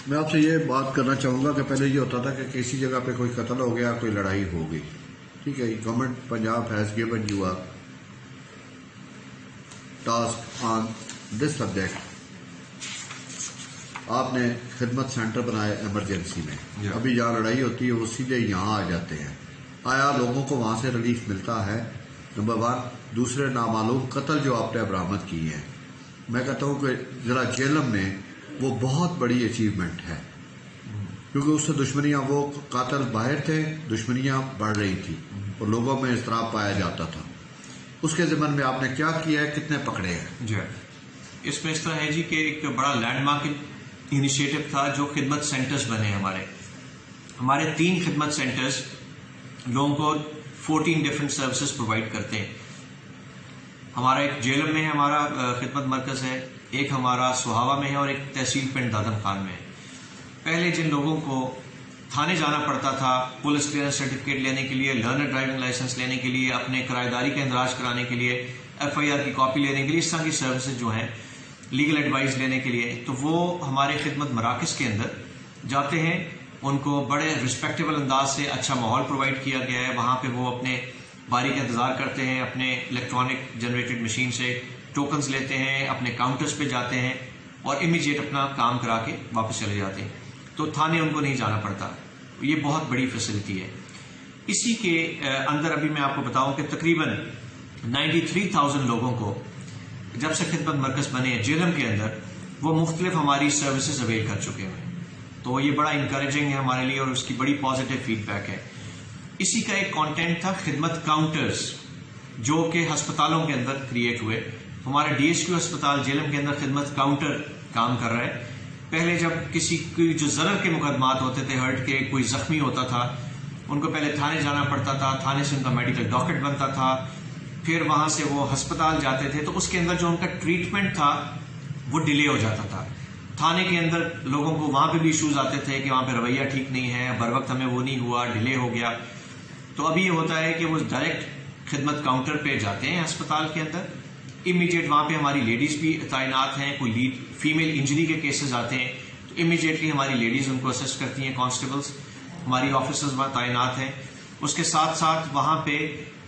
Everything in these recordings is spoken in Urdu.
میں آپ سے یہ بات کرنا چاہوں گا کہ پہلے یہ ہوتا تھا کہ کسی جگہ پہ کوئی قتل ہو گیا، کوئی لڑائی ہو گئی، ٹھیک ہے، government Punjab has given you a task on this subject. آپ نے خدمت سینٹر بنایا ایمرجنسی میں. ابھی جہاں لڑائی ہوتی ہے وہ سیدھے یہاں آ جاتے ہیں. آیا لوگوں کو وہاں سے ریلیف ملتا ہے؟ نمبر 1. دوسرے نامعلوم قتل جو آپ نے برآمد کی ہیں، میں کہتا ہوں کہ ضلع جہلم میں وہ بہت بڑی اچیومنٹ ہے، کیونکہ اس سے دشمنیاں، وہ قاتل باہر تھے، دشمنیاں بڑھ رہی تھی اور لوگوں میں اضطراب پایا جاتا تھا. اس کے ضمن میں آپ نے کیا کیا ہے، کتنے پکڑے ہیں؟ جی، اس میں اس طرح ہے جی کہ ایک بڑا لینڈ مارک انیشیٹو تھا جو خدمت سینٹرز بنے. ہمارے 3 خدمت سینٹرز لوگوں کو 14 ڈفرینٹ سروسز پرووائڈ کرتے ہیں. ہمارا ایک جہلم میں ہے، ہمارا خدمت مرکز ہے، ایک ہمارا سہاوا میں ہے اور ایک تحصیل پنڈ دادن خان میں ہے. پہلے جن لوگوں کو تھانے جانا پڑتا تھا پولیس کلیئرنس سرٹیفکیٹ لینے کے لیے، لرنر ڈرائیونگ لائسنس لینے کے لیے، اپنے کرایہ داری کا اندراج کرانے کے لیے، FIR کی کاپی لینے کے لیے، اس طرح کی سروسز جو ہیں، لیگل ایڈوائز لینے کے لیے، تو وہ ہمارے خدمت مراکز کے اندر جاتے ہیں. ان کو بڑے رسپیکٹیبل انداز سے اچھا ماحول پرووائڈ کیا گیا ہے. وہاں پہ وہ اپنے باری کا انتظار کرتے ہیں، اپنے الیکٹرانک جنریٹڈ مشین سے ٹوکنز لیتے ہیں، اپنے کاؤنٹرز پہ جاتے ہیں اور امیجیٹ اپنا کام کرا کے واپس چلے جاتے ہیں. تو تھانے ان کو نہیں جانا پڑتا. یہ بہت بڑی فیسلٹی ہے. اسی کے اندر ابھی میں آپ کو بتاؤں کہ تقریباً 93,000 لوگوں کو جب سے خدمت مرکز بنے ہیں جہلم کے اندر، وہ مختلف ہماری سروسز اویل کر چکے ہیں. تو یہ بڑا انکریجنگ ہے ہمارے لیے اور اس کی بڑی پازیٹیو فیڈ بیک ہے. اسی کا ایک کانٹینٹ تھا خدمت کاؤنٹرز، جو کہ ہسپتالوں کے اندر کریٹ ہوئے. ہمارا DSQ ہسپتال جہلم کے اندر خدمت کاؤنٹر کام کر رہا ہے. پہلے جب کسی کی جو ضرر کے مقدمات ہوتے تھے، ہرٹ کے، کوئی زخمی ہوتا تھا، ان کو پہلے تھانے جانا پڑتا تھا، تھانے سے ان کا میڈیکل ڈاکٹ بنتا تھا، پھر وہاں سے وہ ہسپتال جاتے تھے. تو اس کے اندر جو ان کا ٹریٹمنٹ تھا وہ ڈیلے ہو جاتا تھا. تھانے کے اندر لوگوں کو وہاں پہ بھی ایشوز آتے تھے کہ وہاں پہ رویہ ٹھیک نہیں ہے، بر وقت ہمیں وہ نہیں ہوا، ڈیلے ہو گیا. تو ابھی یہ ہوتا ہے کہ وہ ڈائریکٹ خدمت کاؤنٹر پہ جاتے ہیں ہسپتال کے اندر، امیجیٹ وہاں پہ ہماری لیڈیز بھی تعینات ہیں. کوئی لیڈ فیمیل انجری کے کیسز آتے ہیں تو امیجیٹلی ہماری لیڈیز ان کو اسسٹ کرتی ہیں، کانسٹیبلز، ہماری آفیسرز وہاں تعینات ہیں. اس کے ساتھ ساتھ وہاں پہ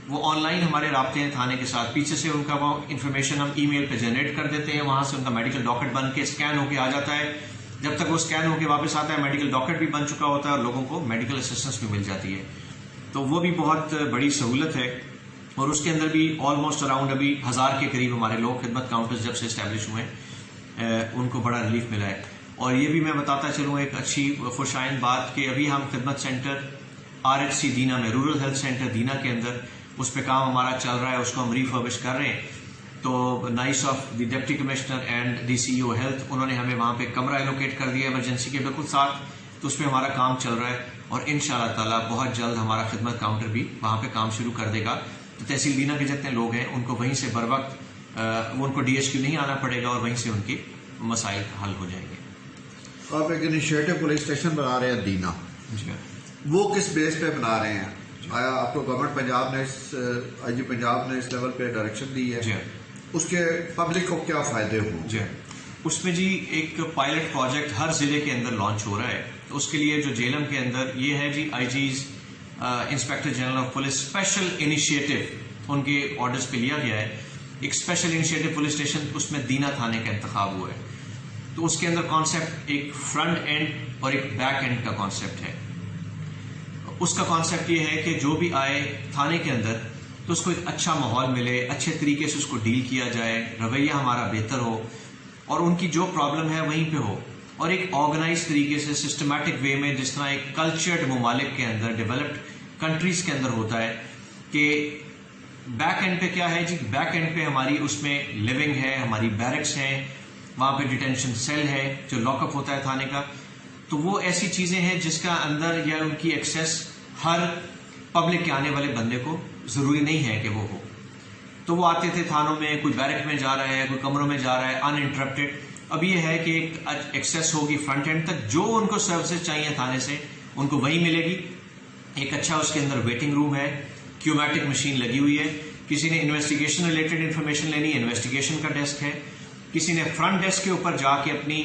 وہ آن لائن ہمارے رابطے ہیں تھانے کے ساتھ. پیچھے سے ان کا وہ انفارمیشن ہم ای میل پہ جنریٹ کر دیتے ہیں، وہاں سے ان کا میڈیکل ڈاکٹ بن کے اسکین ہو کے آ جاتا ہے. جب تک وہ اسکین ہو کے واپس آتا ہے میڈیکل ڈاکٹ بھی بن چکا ہوتا ہے اور لوگوں کو میڈیکل اسسٹنس بھی مل جاتی ہے. تو وہ بھی بہت بڑی سہولت ہے. اور اس کے اندر بھی آلموسٹ اراؤنڈ ابھی 1000 کے قریب ہمارے لوگ خدمت کاؤنٹرز جب سے اسٹیبلش ہوئے ان کو بڑا ریلیف ملا ہے. اور یہ بھی میں بتاتا چلوں ایک اچھی خوش آئند بات کہ ابھی ہم خدمت سینٹر RHC دینا میں، رورل ہیلتھ سینٹر دینا کے اندر اس پہ کام ہمارا چل رہا ہے. اس کو ہم ریفربش کر رہے ہیں. تو nice of the deputy commissioner and the CEO health, انہوں نے ہمیں وہاں پہ کمرہ ایلوکیٹ کر دیا ایمرجنسی کے بالکل ساتھ. تو اس پہ ہمارا کام چل رہا ہے اور انشاءاللہ تعالیٰ بہت جلد ہمارا خدمت کاؤنٹر بھی وہاں پہ کام شروع کر دے گا. تو تحصیل دینا کے جتنے لوگ ہیں ان کو وہیں سے بر وقت ان کو DSQ نہیں آنا پڑے گا اور وہیں سے ان کے مسائل حل ہو جائیں گے. آپ ایک انیشیٹو پولیس اسٹیشن بنا رہے ہیں دینا، وہ کس بیس پہ بنا رہے ہیں؟ آیا آپ کو گورنمنٹ پنجاب نے IG پنجاب نے اس لیول پہ ڈائریکشن دی ہے؟ اس کے پبلک کو کیا فائدے ہوں؟ اس میں جی ایک پائلٹ پروجیکٹ ہر ضلع کے اندر لانچ ہو رہا ہے. تو اس کے لیے جو جہلم کے اندر یہ ہے جی IG's inspector general of police special initiative ان کے آرڈرز پہ لیا گیا ہے. ایک اسپیشل انیشیٹو پولیس اسٹیشن، اس میں دینا تھانے کا انتخاب ہوا ہے. تو اس کے اندر کانسیپٹ ایک فرنٹ اینڈ اور ایک بیک اینڈ کا کانسیپٹ ہے. اس کا کانسیپٹ یہ ہے کہ جو بھی آئے تھانے کے اندر تو اس کو ایک اچھا ماحول ملے، اچھے طریقے سے اس کو ڈیل کیا جائے، رویہ ہمارا بہتر ہو اور ان کی جو پرابلم ہے وہیں پہ ہو. اور ایک آرگنائز طریقے سے سسٹمیٹک وے میں، جس طرح ایک کلچرڈ ممالک کے اندر، ڈیولپڈ کنٹریز کے اندر ہوتا ہے کہ بیک اینڈ پہ کیا ہے جی، بیک اینڈ پہ ہماری اس میں لیونگ ہے، ہماری بیرکس ہیں، وہاں پہ ڈیٹینشن سیل ہے جو لاک اپ ہوتا ہے تھانے کا. تو وہ ایسی چیزیں ہیں جس کا اندر یا ان کی ایکسیس ہر پبلک کے آنے والے بندے کو ضروری نہیں ہے کہ وہ ہو. تو وہ آتے تھے تھانوں میں، کوئی بیرک میں جا رہا ہے، کوئی کمروں میں جا رہا ہے ان انٹرپٹیڈ. اب یہ ہے کہ ایک ایکسیس ہوگی فرنٹ اینڈ تک، جو ان کو سروسز چاہیے تھانے سے ان کو وہی ملے گی. ایک اچھا اس کے اندر ویٹنگ روم ہے، کیومیٹک مشین لگی ہوئی ہے. کسی نے انویسٹیگیشن ریلیٹڈ انفارمیشن لینی ہے، انویسٹیگیشن کا ڈیسک ہے. کسی نے فرنٹ ڈیسک کے اوپر جا کے اپنی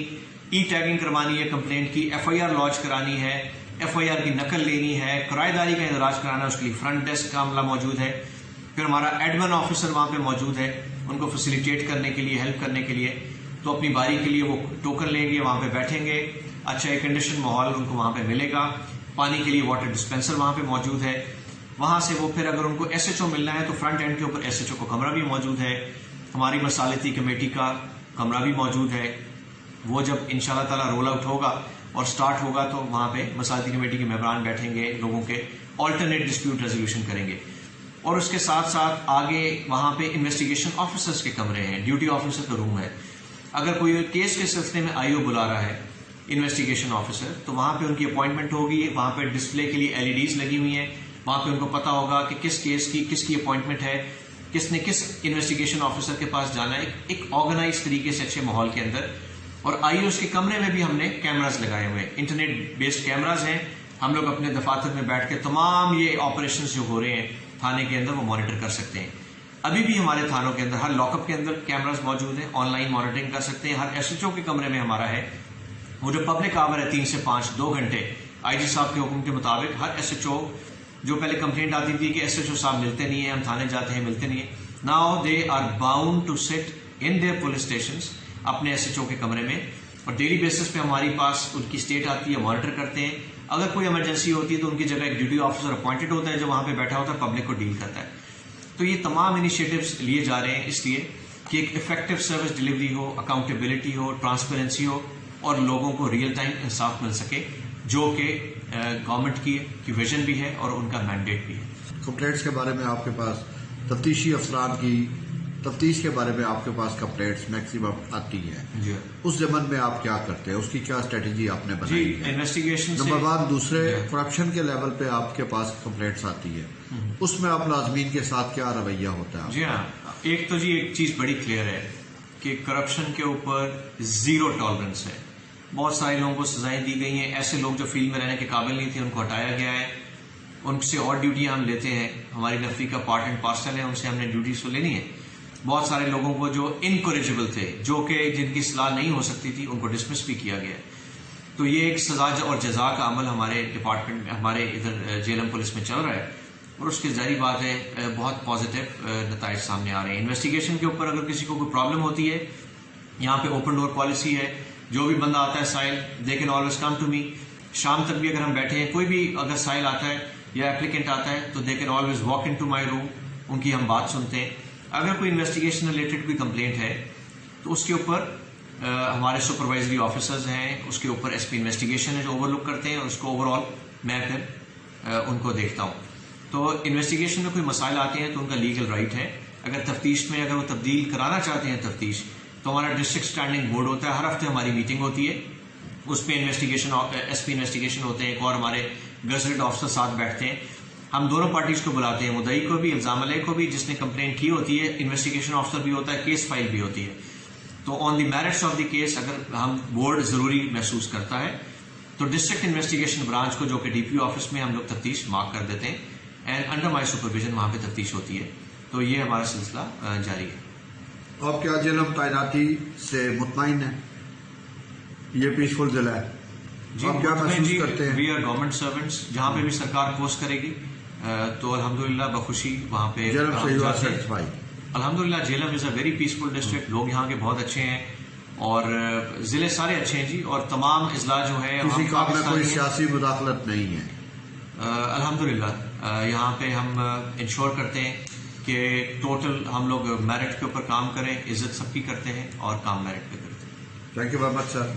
ای ٹیگنگ کروانی ہے کمپلینٹ کی، FIR لانچ کرانی ہے، FIR کی نقل لینی ہے، کرایہ داری کا اندراج کرانا ہے، اس کے لیے فرنٹ ڈیسک کا عملہ موجود ہے، پھر ہمارا ایڈمن آفیسر وہاں پہ موجود ہے ان کو فیسیلیٹیٹ کرنے کے لیے، ہیلپ کرنے کے لیے. تو اپنی باری کے لیے وہ ٹوکن لیں گے، وہاں پہ بیٹھیں گے، اچھا ایئر کنڈیشن ماحول ان کو وہاں پہ ملے گا، پانی کے لیے واٹر ڈسپینسر وہاں پہ موجود ہے. وہاں سے وہ پھر اگر ان کو SHO ملنا ہے تو فرنٹ اینڈ کے اوپر SHO کا کمرہ بھی موجود ہے، ہماری مصالحتی کمیٹی کا کمرہ بھی موجود ہے. وہ جب انشاءاللہ تعالی رول آؤٹ ہوگا اور سٹارٹ ہوگا تو وہاں پہ مصالحتی کمیٹی کے ممبران بیٹھیں گے، لوگوں کے آلٹرنیٹ ڈسپیوٹ ریزولوشن کریں گے. اور اس کے ساتھ ساتھ آگے وہاں پہ انویسٹیگیشن آفیسرز کے کمرے ہیں، ڈیوٹی آفیسر کا روم ہے. اگر کوئی کیس کے سلسلے میں IO بلا رہا ہے انویسٹیگیشن آفیسر تو وہاں پہ ان کی اپوائنٹمنٹ ہوگی، وہاں پہ ڈسپلے کے لیے LEDs لگی ہوئی ہیں، وہاں پہ ان کو پتا ہوگا کہ کس کیس کی کس کی اپوائنٹمنٹ ہے، کس نے کس انویسٹیگیشن آفیسر کے پاس جانا ہے، ایک آرگنائز طریقے سے اچھے ماحول کے اندر. اور IOs کے کمرے میں بھی ہم نے کیمراز لگائے ہوئے ہیں، انٹرنیٹ بیسڈ کیمراز ہیں. ہم لوگ اپنے دفاتر میں بیٹھ کے تمام یہ آپریشنز جو ہو رہے ہیں تھانے کے اندر وہ مانیٹر کر سکتے ہیں. ابھی بھی ہمارے تھانوں کے اندر ہر لاک اپ کے اندر کیمراز موجود ہیں، آن لائن مانیٹرنگ کر سکتے ہیں. ہر SHO کے کمرے میں ہمارا ہے، وہ جو پبلک آور ہے 3 سے 5 2 گھنٹے IG صاحب کے حکم کے مطابق ہر SHO جو پہلے کمپلینٹ آتی تھی کہ SHO صاحب ملتے نہیں ہیں، ہم تھانے جاتے ہیں ملتے نہیں ہیں، now they are bound to sit in their police stations اپنے SHO کے کمرے میں. اور ڈیلی بیسس پہ ہماری پاس ان کی اسٹیٹ آتی ہے، مانیٹر کرتے ہیں. اگر کوئی ایمرجنسی ہوتی ہے تو ان کی جگہ ایک ڈیوٹی آفیسر اپوائنٹڈ ہوتا ہے جو وہاں پہ بیٹھا ہوتا ہے، پبلک کو ڈیل کرتا ہے. تو یہ تمام انیشیٹوز لیے جا رہے ہیں اس لیے کہ ایک افیکٹو سروس ڈلیوری ہو، اکاؤنٹیبلٹی ہو، ٹرانسپیرنسی ہو اور لوگوں کو ریئل ٹائم انصاف مل سکے، جو کہ گورنمنٹ کی ویژن بھی ہے اور ان کا مینڈیٹ بھی ہے. کمپلینٹس کے بارے میں آپ کے پاس تفتیشی افسران کی تفتیش کے بارے میں آپ کے پاس کمپلینٹس میکسیمم آتی ہے، جی اس زمن میں آپ کیا کرتے ہیں؟ اس کی کیا اسٹریٹجی آپ نے بنائی ہے؟ Investigation number 1. دوسرے کرپشن کے لیول پہ آپ کے پاس کمپلینٹس آتی ہے، اس میں آپ ملازمین کے ساتھ کیا رویہ ہوتا ہے؟ جی ہاں، ایک تو ایک چیز بڑی کلیئر ہے کہ کرپشن کے اوپر زیرو ٹالرنس ہے. بہت سارے لوگوں کو سزائیں دی گئی ہیں، ایسے لوگ جو فیلڈ میں رہنے کے قابل نہیں تھے ان کو ہٹایا گیا ہے، ان سے اور ڈیوٹیاں ہم لیتے ہیں، ہماری نفری کا پارٹ اینڈ پارسل ہے، ان سے ہم نے ڈیوٹیز تو لینی ہے. بہت سارے لوگوں کو جو انکوریجبل تھے، جو کہ جن کی اصلاح نہیں ہو سکتی تھی، ان کو ڈسمس بھی کیا گیا. تو یہ ایک سزا اور جزا کا عمل ہمارے ڈپارٹمنٹ میں، ہمارے ادھر جیلم پولیس میں چل رہا ہے اور اس کی ظاہری بات ہے بہت پازیٹیو نتائج سامنے آ رہے ہیں. انویسٹیگیشن کے اوپر اگر کسی کو کوئی پرابلم ہوتی ہے، یہاں پہ اوپن ڈور پالیسی ہے، جو بھی بندہ آتا ہے سائل they can always come to me. شام تک بھی اگر ہم بیٹھے ہیں، کوئی بھی اگر سائل آتا ہے یا اپلیکینٹ آتا ہے تو they can always walk in to my room, ان کی ہم بات سنتے ہیں. اگر کوئی انویسٹیگیشن ریلیٹڈ کوئی کمپلینٹ ہے تو اس کے اوپر ہمارے سپروائزری آفیسرز ہیں، اس کے اوپر SP انویسٹیگیشن ہے جو اوور لک کرتے ہیں، اور اس کو اوور آل میں پھر ان کو دیکھتا ہوں. تو انویسٹیگیشن میں کوئی مسائل آتے ہیں تو ان کا لیگل رائٹ ہے. اگر تفتیش میں اگر وہ تبدیل کرانا چاہتے ہیں تفتیش، تو ہمارا ڈسٹرکٹ اسٹینڈنگ بورڈ ہوتا ہے، ہر ہفتے ہماری میٹنگ ہوتی ہے، اس پہ انویسٹیگیشن SP انویسٹیگیشن ہوتے ہیں، ایک اور ہمارے گزٹڈ آفیسر ساتھ بیٹھتے ہیں. ہم دونوں پارٹیز کو بلاتے ہیں، مدعی کو بھی، الزام علیہ کو بھی، جس نے کمپلینٹ کی ہوتی ہے، انویسٹیگیشن آفیسر بھی ہوتا ہے، کیس فائل بھی ہوتی ہے. تو آن دی میرٹس آف دی کیس اگر ہم بورڈ ضروری محسوس کرتا ہے تو ڈسٹرکٹ انویسٹیگیشن برانچ کو، جو کہ DPO آفس میں، ہم لوگ تفتیش مارک کر دیتے ہیں اینڈ انڈر مائی سپرویژن وہاں پہ تفتیش ہوتی ہے. تو یہ ہمارا سلسلہ جاری ہے. آپ کیا جیلم تعیناتی سے مطمئن ہیں؟ یہ پیسفل ضلع ہے، آپ کیا محسوس کرتے ہیں؟ وی آر گورنمنٹ سروینٹس، جہاں پہ بھی سرکار پوسٹ کرے گی تو الحمدللہ بخوشی وہاں پہ الحمدللہ. جیلم از اے ویری پیسفل ڈسٹرکٹ، لوگ یہاں کے بہت اچھے ہیں اور ضلع سارے اچھے ہیں جی. اور تمام اضلاع جو ہے کسی کام میں کوئی سیاسی مداخلت نہیں ہے الحمدللہ. یہاں پہ ہم انشور کرتے ہیں کہ ٹوٹل ہم لوگ میرٹ کے اوپر کام کریں، عزت سب کی کرتے ہیں اور کام میرٹ پہ کرتے ہیں. Thank you very much sir.